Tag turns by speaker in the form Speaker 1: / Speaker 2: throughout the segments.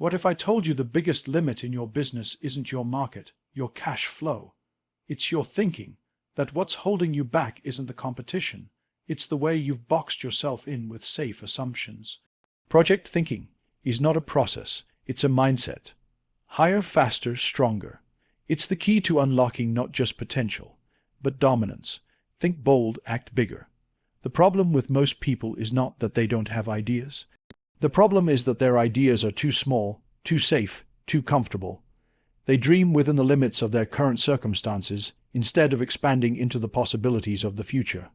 Speaker 1: What if I told you the biggest limit in your business isn't your market, your cash flow? It's your thinking, that what's holding you back isn't the competition. It's the way you've boxed yourself in with safe assumptions. Project thinking is not a process, it's a mindset. Higher, faster, stronger. It's the key to unlocking not just potential, but dominance. Think bold, act bigger. The problem with most people is not that they don't have ideas. The problem is that their ideas are too small, too safe, too comfortable. They dream within the limits of their current circumstances instead of expanding into the possibilities of the future.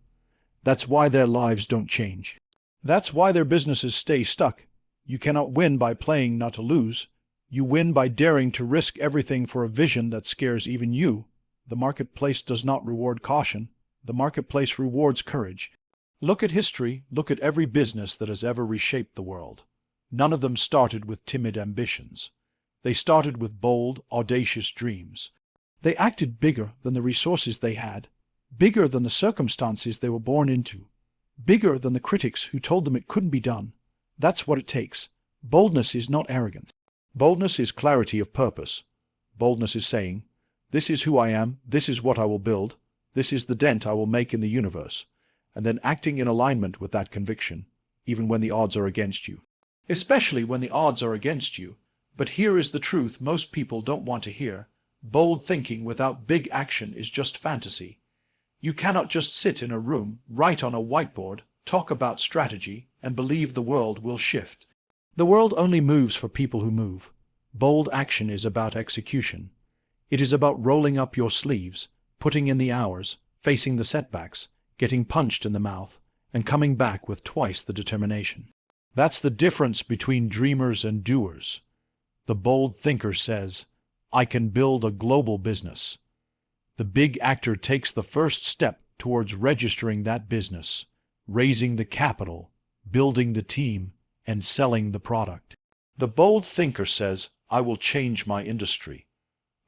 Speaker 1: That's why their lives don't change. That's why their businesses stay stuck. You cannot win by playing not to lose. You win by daring to risk everything for a vision that scares even you. The marketplace does not reward caution. The marketplace rewards courage. Look at history, look at every business that has ever reshaped the world. None of them started with timid ambitions. They started with bold, audacious dreams. They acted bigger than the resources they had, bigger than the circumstances they were born into, bigger than the critics who told them it couldn't be done. That's what it takes. Boldness is not arrogance. Boldness is clarity of purpose. Boldness is saying, this is who I am, this is what I will build, this is the dent I will make in the universe, and then acting in alignment with that conviction, even when the odds are against you. Especially when the odds are against you. But here is the truth most people don't want to hear. Bold thinking without big action is just fantasy. You cannot just sit in a room, write on a whiteboard, talk about strategy, and believe the world will shift. The world only moves for people who move. Bold action is about execution. It is about rolling up your sleeves, putting in the hours, facing the setbacks, getting punched in the mouth, and coming back with twice the determination. That's the difference between dreamers and doers. The bold thinker says, I can build a global business. The big actor takes the first step towards registering that business, raising the capital, building the team, and selling the product. The bold thinker says, I will change my industry.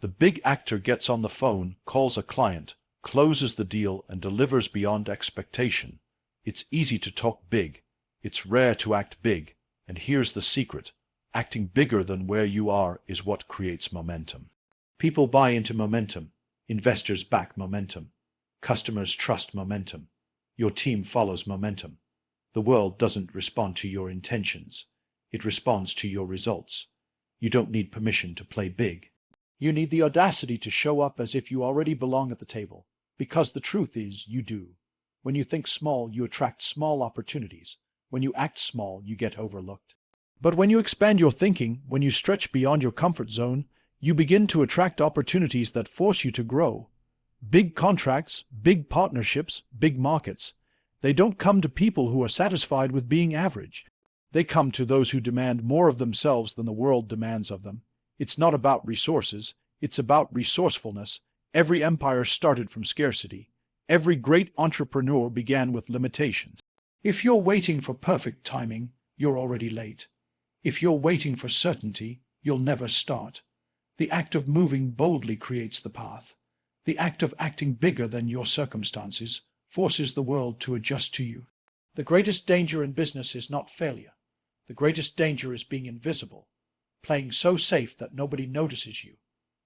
Speaker 1: The big actor gets on the phone, calls a client, closes the deal, and delivers beyond expectation. It's easy to talk big. It's rare to act big. And here's the secret. Acting bigger than where you are is what creates momentum. People buy into momentum. Investors back momentum. Customers trust momentum. Your team follows momentum. The world doesn't respond to your intentions. It responds to your results. You don't need permission to play big. You need the audacity to show up as if you already belong at the table. Because the truth is, you do. When you think small, you attract small opportunities. When you act small, you get overlooked. But when you expand your thinking, when you stretch beyond your comfort zone, you begin to attract opportunities that force you to grow. Big contracts, big partnerships, big markets. They don't come to people who are satisfied with being average. They come to those who demand more of themselves than the world demands of them. It's not about resources, it's about resourcefulness. Every empire started from scarcity. Every great entrepreneur began with limitations. If you're waiting for perfect timing, you're already late. If you're waiting for certainty, you'll never start. The act of moving boldly creates the path. The act of acting bigger than your circumstances forces the world to adjust to you. The greatest danger in business is not failure. The greatest danger is being invisible, playing so safe that nobody notices you,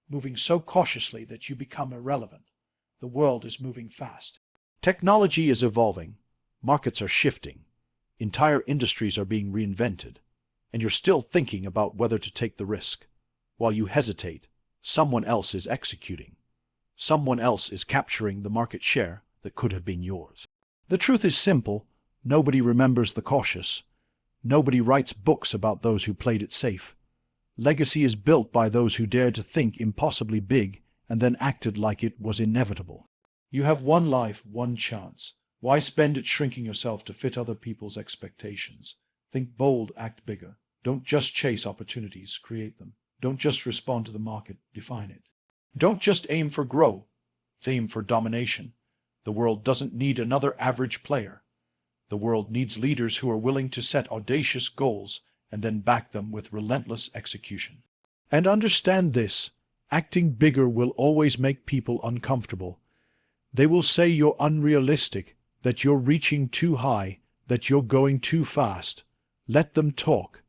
Speaker 1: moving so cautiously that you become irrelevant. The world is moving fast. Technology is evolving. Markets are shifting. Entire industries are being reinvented. And you're still thinking about whether to take the risk. While you hesitate, someone else is executing. Someone else is capturing the market share that could have been yours. The truth is simple. Nobody remembers the cautious. Nobody writes books about those who played it safe. Legacy is built by those who dared to think impossibly big and then acted like it was inevitable. You have one life, one chance. Why spend it shrinking yourself to fit other people's expectations? Think bold, act bigger. Don't just chase opportunities, create them. Don't just respond to the market, define it. Don't just aim for growth, aim for domination. The world doesn't need another average player. The world needs leaders who are willing to set audacious goals and then back them with relentless execution. And understand this, acting bigger will always make people uncomfortable. They will say you're unrealistic, that you're reaching too high, that you're going too fast. Let them talk.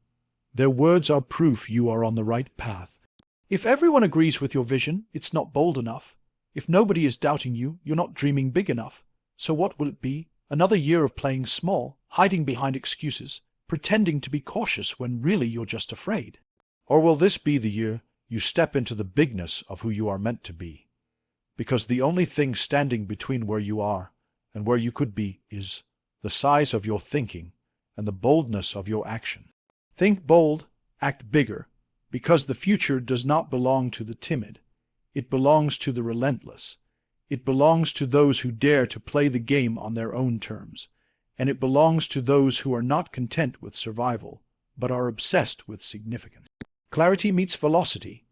Speaker 1: Their words are proof you are on the right path. If everyone agrees with your vision, it's not bold enough. If nobody is doubting you, you're not dreaming big enough. So what will it be? Another year of playing small, hiding behind excuses, pretending to be cautious when really you're just afraid? Or will this be the year you step into the bigness of who you are meant to be? Because the only thing standing between where you are and where you could be is the size of your thinking and the boldness of your action. Think bold, act bigger, because the future does not belong to the timid. It belongs to the relentless. It belongs to those who dare to play the game on their own terms. And it belongs to those who are not content with survival, but are obsessed with significance. Clarity meets velocity.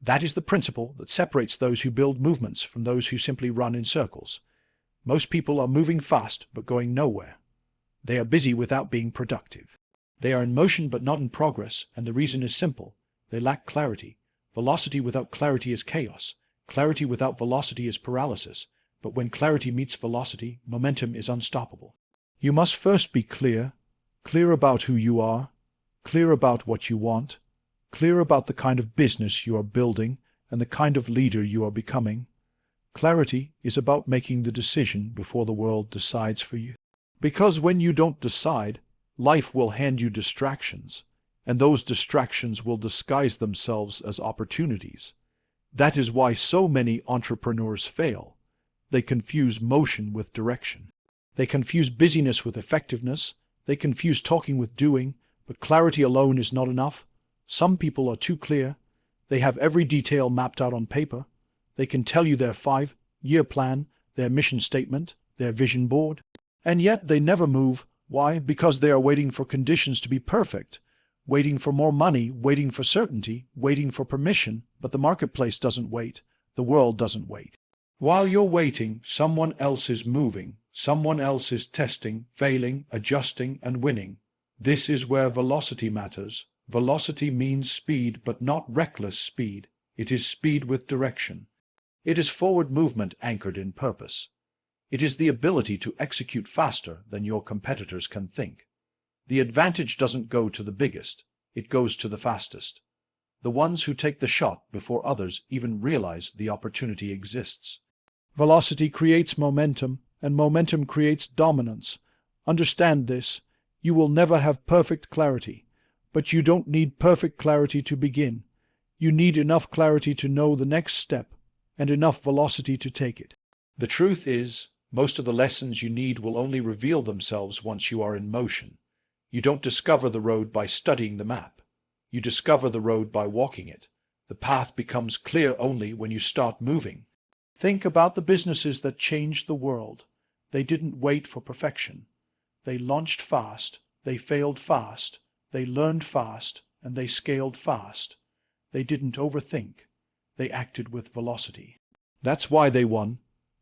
Speaker 1: That is the principle that separates those who build movements from those who simply run in circles. Most people are moving fast but going nowhere. They are busy without being productive. They are in motion but not in progress, and the reason is simple. They lack clarity. Velocity without clarity is chaos. Clarity without velocity is paralysis. But when clarity meets velocity, momentum is unstoppable. You must first be clear about who you are, clear about what you want, clear about the kind of business you are building and the kind of leader you are becoming. Clarity is about making the decision before the world decides for you. Because when you don't decide, life will hand you distractions, and those distractions will disguise themselves as opportunities. That is why so many entrepreneurs fail. They confuse motion with direction. They confuse busyness with effectiveness. They confuse talking with doing, but clarity alone is not enough. Some people are too clear. They have every detail mapped out on paper. They can tell you their 5-year plan, their mission statement, their vision board. And yet they never move. Why? Because they are waiting for conditions to be perfect, waiting for more money, waiting for certainty, waiting for permission. But the marketplace doesn't wait. The world doesn't wait. While you're waiting, someone else is moving. Someone else is testing, failing, adjusting, and winning. This is where velocity matters. Velocity means speed, but not reckless speed. It is speed with direction. It is forward movement anchored in purpose. It is the ability to execute faster than your competitors can think. The advantage doesn't go to the biggest. It goes to the fastest. The ones who take the shot before others even realize the opportunity exists. Velocity creates momentum, and momentum creates dominance. Understand this. You will never have perfect clarity, but you don't need perfect clarity to begin. You need enough clarity to know the next step, and enough velocity to take it. The truth is, most of the lessons you need will only reveal themselves once you are in motion. You don't discover the road by studying the map. You discover the road by walking it. The path becomes clear only when you start moving. Think about the businesses that changed the world. They didn't wait for perfection. They launched fast, they failed fast, they learned fast, and they scaled fast. They didn't overthink. They acted with velocity. That's why they won.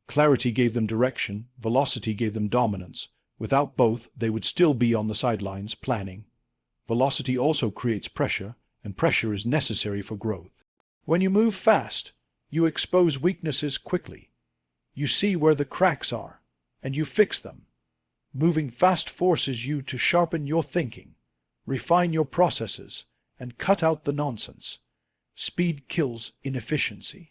Speaker 1: Clarity gave them direction, velocity gave them dominance. Without both, they would still be on the sidelines planning. Velocity also creates pressure, and pressure is necessary for growth. When you move fast, you expose weaknesses quickly. You see where the cracks are, and you fix them. Moving fast forces you to sharpen your thinking, refine your processes, and cut out the nonsense. Speed kills inefficiency.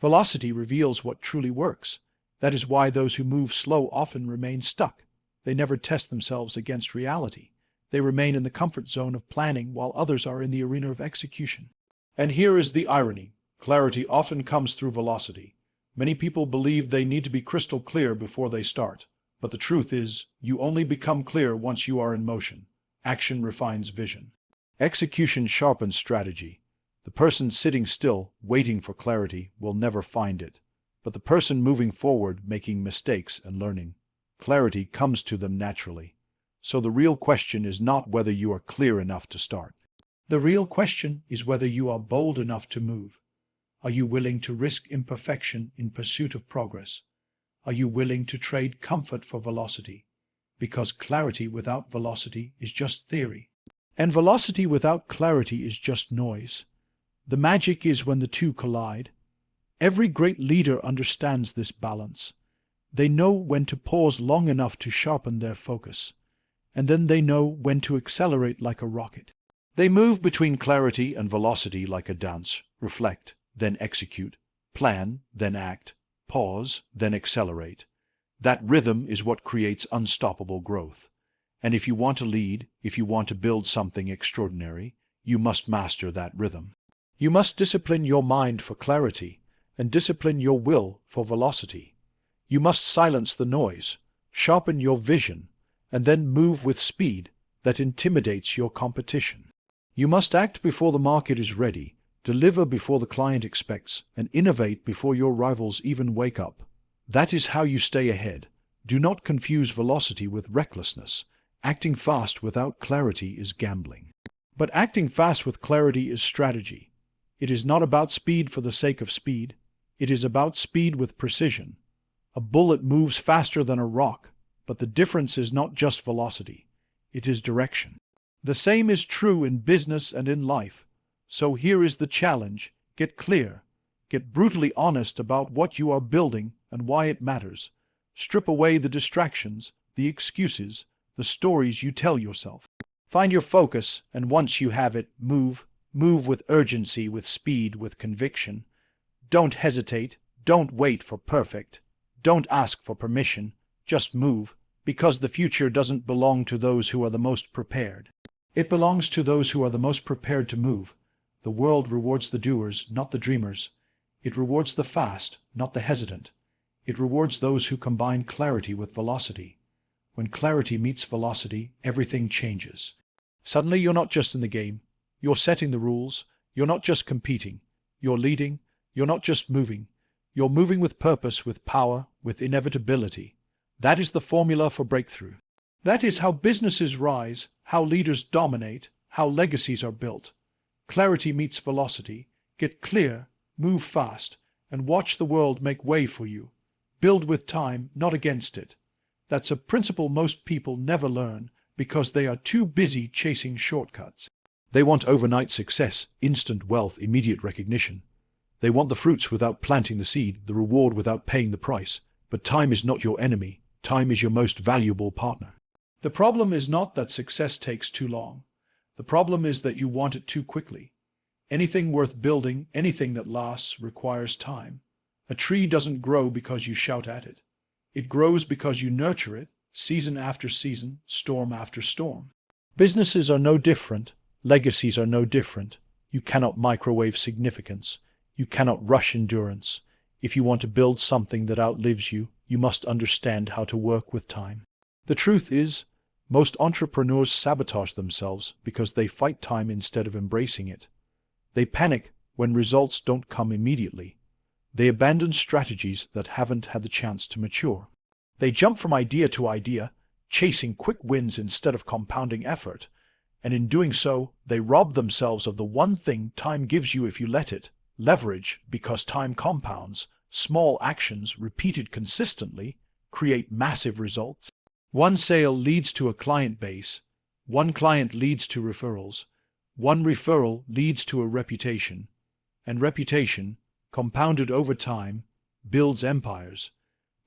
Speaker 1: Velocity reveals what truly works. That is why those who move slow often remain stuck. They never test themselves against reality. They remain in the comfort zone of planning while others are in the arena of execution. And here is the irony. Clarity often comes through velocity. Many people believe they need to be crystal clear before they start. But the truth is, you only become clear once you are in motion. Action refines vision. Execution sharpens strategy. The person sitting still, waiting for clarity, will never find it. But the person moving forward, making mistakes and learning, clarity comes to them naturally. So the real question is not whether you are clear enough to start. The real question is whether you are bold enough to move. Are you willing to risk imperfection in pursuit of progress? Are you willing to trade comfort for velocity? Because clarity without velocity is just theory. And velocity without clarity is just noise. The magic is when the two collide. Every great leader understands this balance. They know when to pause long enough to sharpen their focus, and then they know when to accelerate like a rocket. They move between clarity and velocity like a dance, reflect, then execute, plan, then act, pause, then accelerate. That rhythm is what creates unstoppable growth. And if you want to lead, if you want to build something extraordinary, you must master that rhythm. You must discipline your mind for clarity and discipline your will for velocity. You must silence the noise, sharpen your vision, and then move with speed that intimidates your competition. You must act before the market is ready, deliver before the client expects, and innovate before your rivals even wake up. That is how you stay ahead. Do not confuse velocity with recklessness. Acting fast without clarity is gambling. But acting fast with clarity is strategy. It is not about speed for the sake of speed. It is about speed with precision. A bullet moves faster than a rock, but the difference is not just velocity. It is direction. The same is true in business and in life. So here is the challenge. Get clear. Get brutally honest about what you are building and why it matters. Strip away the distractions, the excuses, the stories you tell yourself. Find your focus, and once you have it, move. Move with urgency, with speed, with conviction. Don't hesitate. Don't wait for perfect. Don't ask for permission. Just move, because the future doesn't belong to those who are the most prepared. It belongs to those who are the most prepared to move. The world rewards the doers, not the dreamers. It rewards the fast, not the hesitant. It rewards those who combine clarity with velocity. When clarity meets velocity, everything changes. Suddenly you're not just in the game. You're setting the rules. You're not just competing. You're leading. You're not just moving. You're moving with purpose, with power, with inevitability. That is the formula for breakthrough. That is how businesses rise, how leaders dominate, how legacies are built. Clarity meets velocity. Get clear, move fast, and watch the world make way for you. Build with time, not against it. That's a principle most people never learn because they are too busy chasing shortcuts. They want overnight success, instant wealth, immediate recognition. They want the fruits without planting the seed, the reward without paying the price. But time is not your enemy. Time is your most valuable partner. The problem is not that success takes too long. The problem is that you want it too quickly. Anything worth building, anything that lasts, requires time. A tree doesn't grow because you shout at it. It grows because you nurture it, season after season, storm after storm. Businesses are no different. Legacies are no different. You cannot microwave significance. You cannot rush endurance. If you want to build something that outlives you, you must understand how to work with time. The truth is, most entrepreneurs sabotage themselves because they fight time instead of embracing it. They panic when results don't come immediately. They abandon strategies that haven't had the chance to mature. They jump from idea to idea, chasing quick wins instead of compounding effort. And in doing so, they rob themselves of the one thing time gives you if you let it: leverage. Because time compounds. Small actions repeated consistently create massive results. One sale leads to a client base. One client leads to referrals. One referral leads to a reputation. And reputation, compounded over time, builds empires.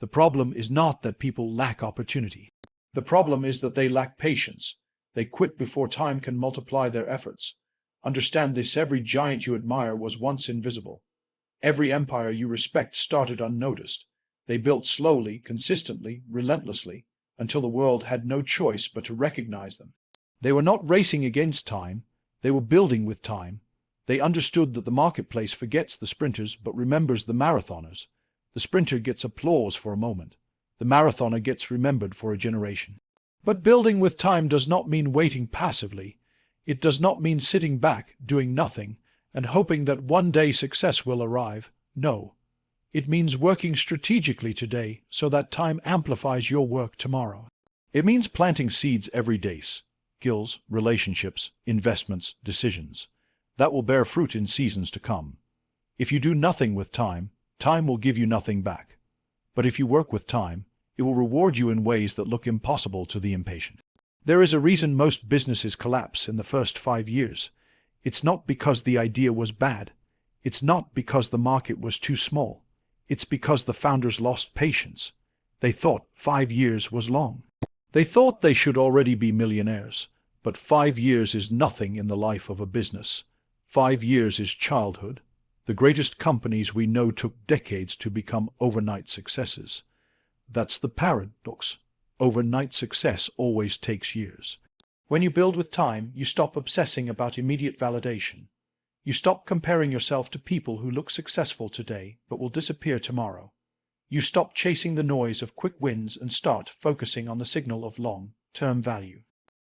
Speaker 1: The problem is not that people lack opportunity. The problem is that they lack patience. They quit before time can multiply their efforts. Understand this: every giant you admire was once invisible. Every empire you respect started unnoticed. They built slowly, consistently, relentlessly, until the world had no choice but to recognize them. They were not racing against time. They were building with time. They understood that the marketplace forgets the sprinters but remembers the marathoners. The sprinter gets applause for a moment. The marathoner gets remembered for a generation. But building with time does not mean waiting passively. It does not mean sitting back, doing nothing, and hoping that one day success will arrive. No. It means working strategically today so that time amplifies your work tomorrow. It means planting seeds every day: skills, relationships, investments, decisions that will bear fruit in seasons to come. If you do nothing with time, time will give you nothing back. But if you work with time, it will reward you in ways that look impossible to the impatient. There is a reason most businesses collapse in the first 5 years. It's not because the idea was bad. It's not because the market was too small. It's because the founders lost patience. They thought 5 years was long. They thought they should already be millionaires. But 5 years is nothing in the life of a business. 5 years is childhood. The greatest companies we know took decades to become overnight successes. That's the paradox. Overnight success always takes years. When you build with time, you stop obsessing about immediate validation. You stop comparing yourself to people who look successful today but will disappear tomorrow. You stop chasing the noise of quick wins and start focusing on the signal of long-term value.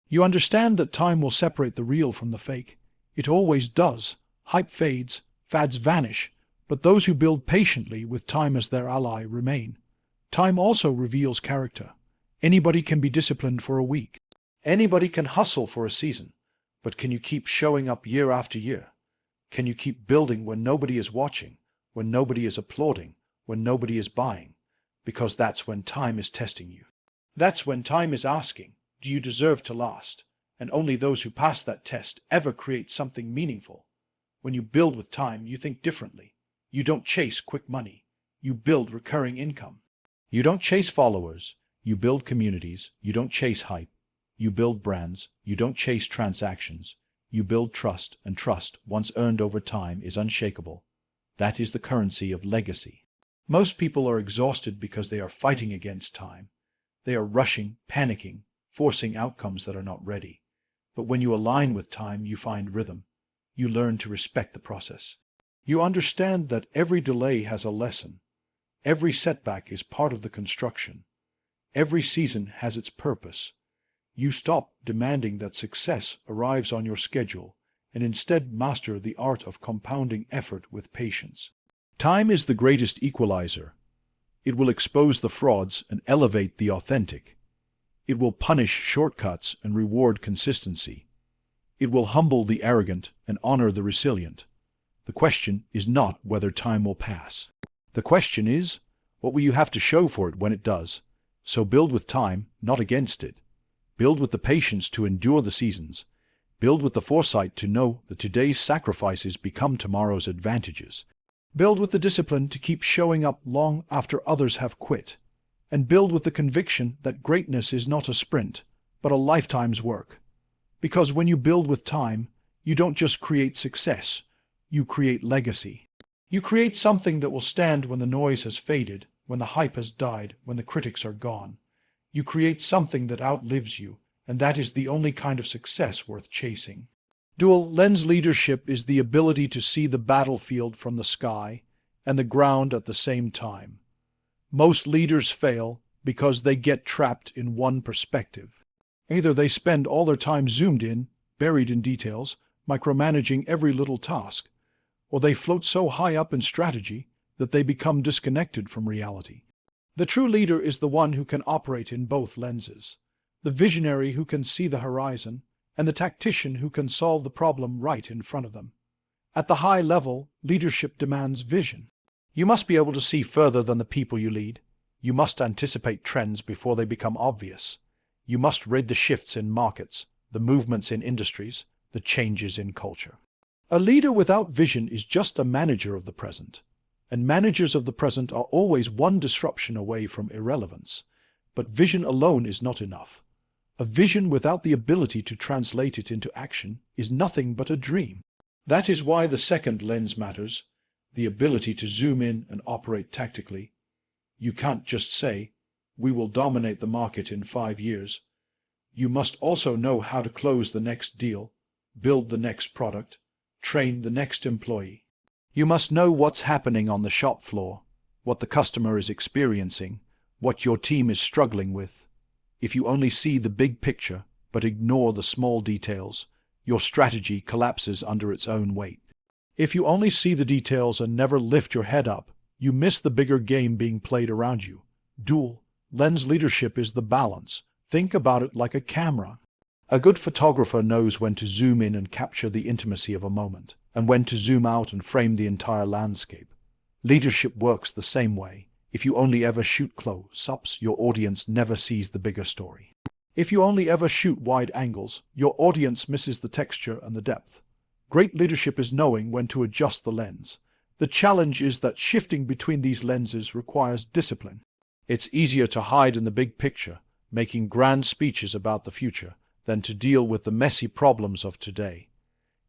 Speaker 1: You understand that time will separate the real from the fake. It always does. Hype fades, fads vanish, but those who build patiently with time as their ally remain. Time also reveals character. Anybody can be disciplined for a week. Anybody can hustle for a season. But can you keep showing up year after year? Can you keep building when nobody is watching, when nobody is applauding, when nobody is buying? Because that's when time is testing you. That's when time is asking, do you deserve to last? And only those who pass that test ever create something meaningful. When you build with time, you think differently. You don't chase quick money. You build recurring income. You don't chase followers. You build communities. You don't chase hype. You build brands. You don't chase transactions. You build trust, and trust, once earned over time, is unshakable. That is the currency of legacy. Most people are exhausted because they are fighting against time. They are rushing, panicking, forcing outcomes that are not ready. But when you align with time, you find rhythm. You learn to respect the process. You understand that every delay has a lesson. Every setback is part of the construction. Every season has its purpose. You stop demanding that success arrives on your schedule and instead master the art of compounding effort with patience. Time is the greatest equalizer. It will expose the frauds and elevate the authentic. It will punish shortcuts and reward consistency. It will humble the arrogant and honor the resilient. The question is not whether time will pass. The question is, what will you have to show for it when it does? So build with time, not against it. Build with the patience to endure the seasons. Build with the foresight to know that today's sacrifices become tomorrow's advantages. Build with the discipline to keep showing up long after others have quit. And build with the conviction that greatness is not a sprint, but a lifetime's work. Because when you build with time, you don't just create success, you create legacy. You create something that will stand when the noise has faded, when the hype has died, when the critics are gone. You create something that outlives you, and that is the only kind of success worth chasing. Dual lens leadership is the ability to see the battlefield from the sky and the ground at the same time. Most leaders fail because they get trapped in one perspective. Either they spend all their time zoomed in, buried in details, micromanaging every little task, or they float so high up in strategy that they become disconnected from reality. The true leader is the one who can operate in both lenses, the visionary who can see the horizon, and the tactician who can solve the problem right in front of them. At the high level, leadership demands vision. You must be able to see further than the people you lead. You must anticipate trends before they become obvious. You must read the shifts in markets, the movements in industries, the changes in culture. A leader without vision is just a manager of the present. And managers of the present are always one disruption away from irrelevance. But vision alone is not enough. A vision without the ability to translate it into action is nothing but a dream. That is why the second lens matters, the ability to zoom in and operate tactically. You can't just say, "We will dominate the market in 5 years." You must also know how to close the next deal, build the next product, train the next employee. You must know what's happening on the shop floor, what the customer is experiencing, what your team is struggling with. If you only see the big picture but ignore the small details, your strategy collapses under its own weight. If you only see the details and never lift your head up, you miss the bigger game being played around you. Dual lens leadership is the balance. Think about it like a camera. A good photographer knows when to zoom in and capture the intimacy of a moment, and when to zoom out and frame the entire landscape. Leadership works the same way. If you only ever shoot close-ups, your audience never sees the bigger story. If you only ever shoot wide angles, your audience misses the texture and the depth. Great leadership is knowing when to adjust the lens. The challenge is that shifting between these lenses requires discipline. It's easier to hide in the big picture, making grand speeches about the future, than to deal with the messy problems of today.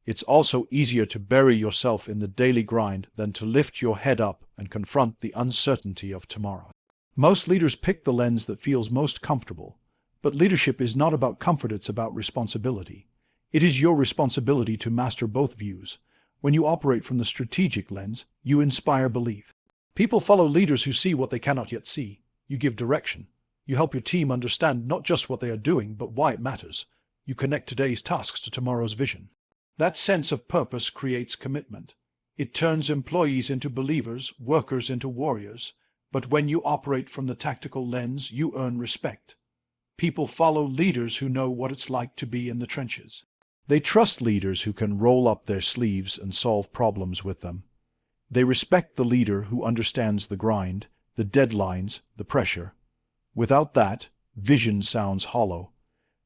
Speaker 1: It's also easier to bury yourself in the daily grind than to lift your head up and confront the uncertainty of tomorrow. Most leaders pick the lens that feels most comfortable, but leadership is not about comfort, it's about responsibility. It is your responsibility to master both views. When you operate from the strategic lens, you inspire belief. People follow leaders who see what they cannot yet see. You give direction. You help your team understand not just what they are doing, but why it matters. You connect today's tasks to tomorrow's vision. That sense of purpose creates commitment. It turns employees into believers, workers into warriors. But when you operate from the tactical lens, you earn respect. People follow leaders who know what it's like to be in the trenches. They trust leaders who can roll up their sleeves and solve problems with them. They respect the leader who understands the grind, the deadlines, the pressure. Without that, vision sounds hollow.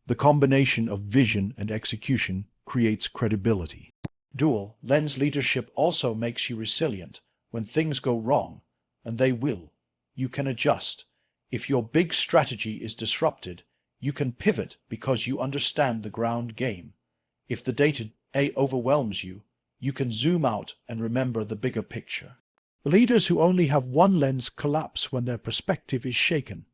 Speaker 1: The combination of vision and execution creates credibility. Dual lens leadership also makes you resilient. When things go wrong, and they will, you can adjust. If your big strategy is disrupted, you can pivot because you understand the ground game. If the day-to-day overwhelms you, you can zoom out and remember the bigger picture. Leaders who only have one lens collapse when their perspective is shaken.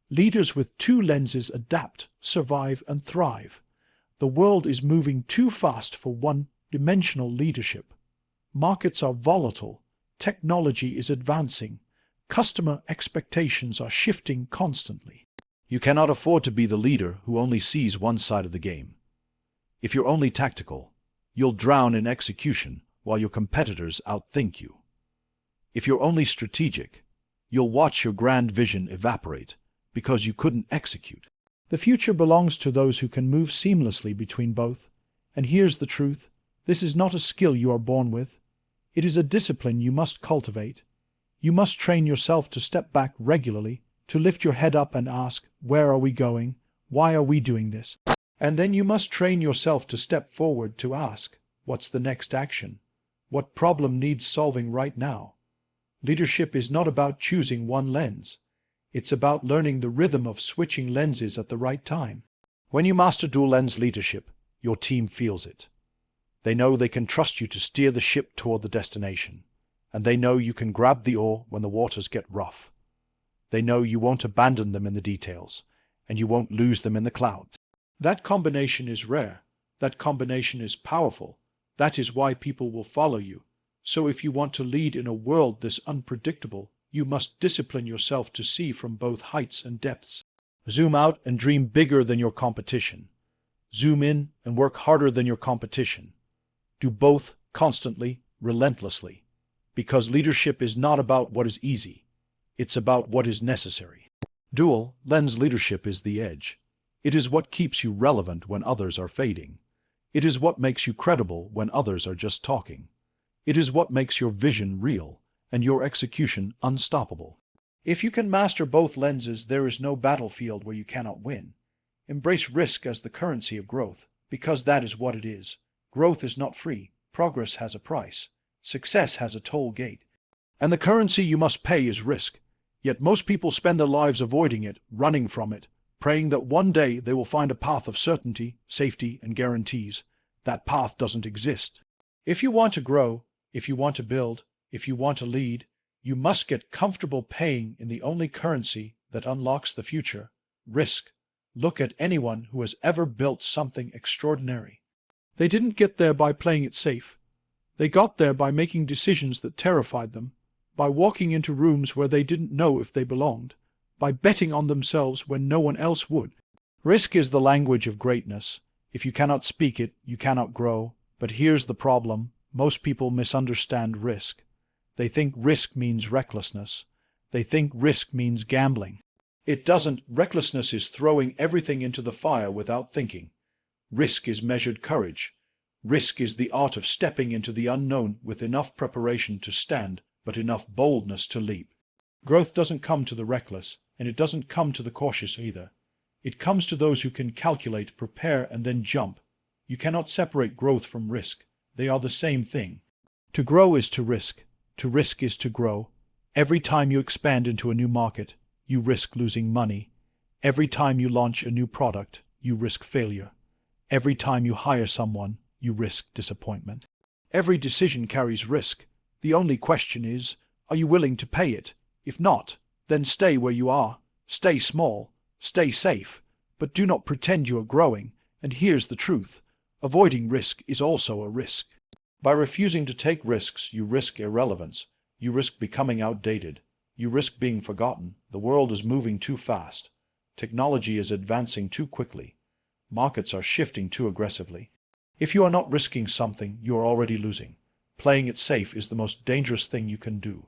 Speaker 1: Leaders with two lenses adapt, survive, and thrive. The world is moving too fast for one-dimensional leadership. Markets are volatile. Technology is advancing. Customer expectations are shifting constantly. You cannot afford to be the leader who only sees one side of the game. If you're only tactical, you'll drown in execution while your competitors outthink you. If you're only strategic, you'll watch your grand vision evaporate because you couldn't execute. The future belongs to those who can move seamlessly between both. And here's the truth: this is not a skill you are born with. It is a discipline you must cultivate. You must train yourself to step back regularly, to lift your head up and ask, where are we going? Why are we doing this? And then you must train yourself to step forward to ask, what's the next action? What problem needs solving right now? Leadership is not about choosing one lens. It's about learning the rhythm of switching lenses at the right time. When you master dual lens leadership, your team feels it. They know they can trust you to steer the ship toward the destination, and they know you can grab the oar when the waters get rough. They know you won't abandon them in the details, and you won't lose them in the clouds. That combination is rare. That combination is powerful. That is why people will follow you. So if you want to lead in a world this unpredictable, you must discipline yourself to see from both heights and depths. Zoom out and dream bigger than your competition. Zoom in and work harder than your competition. Do both constantly, relentlessly. Because leadership is not about what is easy. It's about what is necessary. Dual lens leadership is the edge. It is what keeps you relevant when others are fading. It is what makes you credible when others are just talking. It is what makes your vision real and your execution unstoppable. If you can master both lenses, there is no battlefield where you cannot win. Embrace risk as the currency of growth, because that is what it is. Growth is not free. Progress has a price. Success has a toll gate. And the currency you must pay is risk. Yet most people spend their lives avoiding it, running from it, praying that one day they will find a path of certainty, safety, and guarantees. That path doesn't exist. If you want to grow, if you want to build, if you want to lead, you must get comfortable paying in the only currency that unlocks the future: risk. Look at anyone who has ever built something extraordinary. They didn't get there by playing it safe. They got there by making decisions that terrified them, by walking into rooms where they didn't know if they belonged, by betting on themselves when no one else would. Risk is the language of greatness. If you cannot speak it, you cannot grow. But here's the problem: most people misunderstand risk. They think risk means recklessness. They think risk means gambling. It doesn't. Recklessness is throwing everything into the fire without thinking. Risk is measured courage. Risk is the art of stepping into the unknown with enough preparation to stand, but enough boldness to leap. Growth doesn't come to the reckless, and it doesn't come to the cautious either. It comes to those who can calculate, prepare, and then jump. You cannot separate growth from risk. They are the same thing. To grow is to risk. To risk is to grow. Every time you expand into a new market, you risk losing money. Every time you launch a new product, you risk failure. Every time you hire someone, you risk disappointment. Every decision carries risk. The only question is, are you willing to pay it? If not, then stay where you are. Stay small. Stay safe. But do not pretend you are growing. And here's the truth. Avoiding risk is also a risk. By refusing to take risks, you risk irrelevance. You risk becoming outdated. You risk being forgotten. The world is moving too fast. Technology is advancing too quickly. Markets are shifting too aggressively. If you are not risking something, you are already losing. Playing it safe is the most dangerous thing you can do.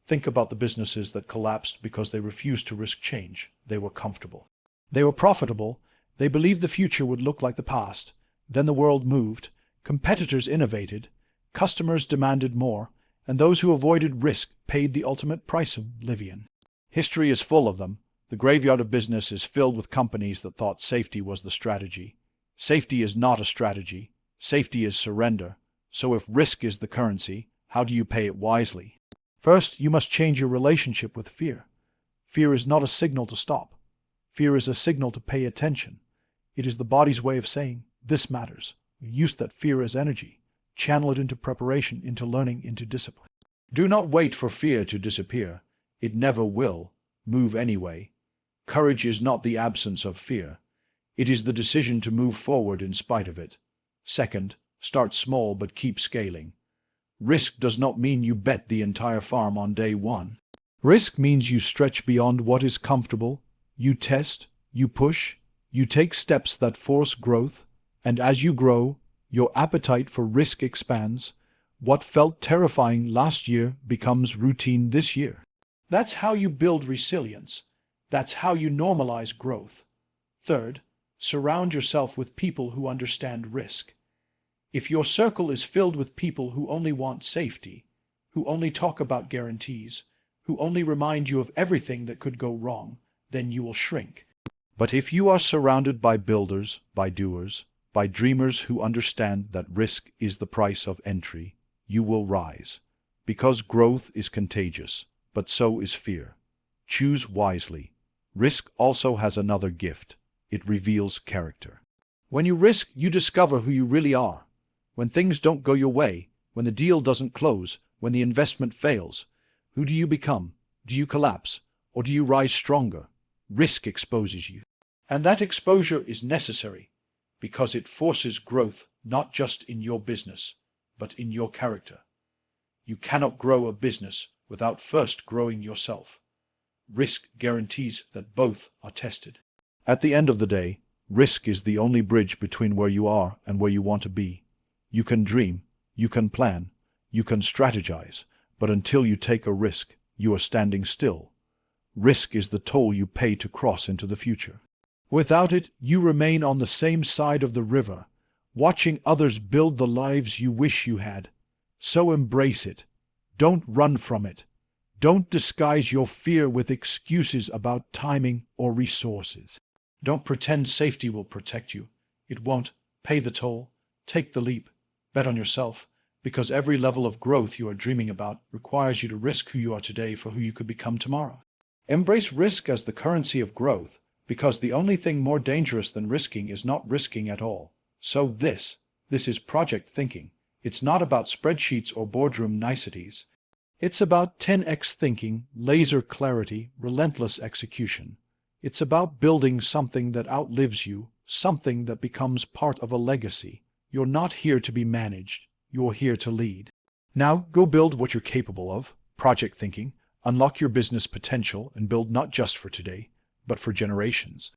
Speaker 1: Think about the businesses that collapsed because they refused to risk change. They were comfortable. They were profitable. They believed the future would look like the past. Then the world moved. Competitors innovated. Customers demanded more. And those who avoided risk paid the ultimate price of oblivion. History is full of them. The graveyard of business is filled with companies that thought safety was the strategy. Safety is not a strategy. Safety is surrender. So if risk is the currency, how do you pay it wisely? First, you must change your relationship with fear. Fear is not a signal to stop. Fear is a signal to pay attention. It is the body's way of saying, this matters. Use that fear as energy. Channel it into preparation, into learning, into discipline. Do not wait for fear to disappear. It never will. Move anyway. Courage is not the absence of fear. It is the decision to move forward in spite of it. Second, start small but keep scaling. Risk does not mean you bet the entire farm on day one. Risk means you stretch beyond what is comfortable. You test, you push, you take steps that force growth, and as you grow, your appetite for risk expands. What felt terrifying last year becomes routine this year. That's how you build resilience. That's how you normalize growth. Third, surround yourself with people who understand risk. If your circle is filled with people who only want safety, who only talk about guarantees, who only remind you of everything that could go wrong, then you will shrink. But if you are surrounded by builders, by doers, by dreamers who understand that risk is the price of entry, you will rise. Because growth is contagious, but so is fear. Choose wisely. Risk also has another gift. It reveals character. When you risk, you discover who you really are. When things don't go your way, when the deal doesn't close, when the investment fails, who do you become? Do you collapse, or do you rise stronger? Risk exposes you. And that exposure is necessary, because it forces growth not just in your business, but in your character. You cannot grow a business without first growing yourself. Risk guarantees that both are tested. At the end of the day, risk is the only bridge between where you are and where you want to be. You can dream, you can plan, you can strategize, but until you take a risk, you are standing still. Risk is the toll you pay to cross into the future. Without it, you remain on the same side of the river, watching others build the lives you wish you had. So embrace it. Don't run from it. Don't disguise your fear with excuses about timing or resources. Don't pretend safety will protect you. It won't. Pay the toll. Take the leap. Bet on yourself, because every level of growth you are dreaming about requires you to risk who you are today for who you could become tomorrow. Embrace risk as the currency of growth, because the only thing more dangerous than risking is not risking at all. So this is project thinking. It's not about spreadsheets or boardroom niceties. It's about 10x thinking, laser clarity, relentless execution. It's about building something that outlives you, something that becomes part of a legacy. You're not here to be managed. You're here to lead. Now go build what you're capable of. Project thinking. Unlock your business potential and build not just for today, but for generations.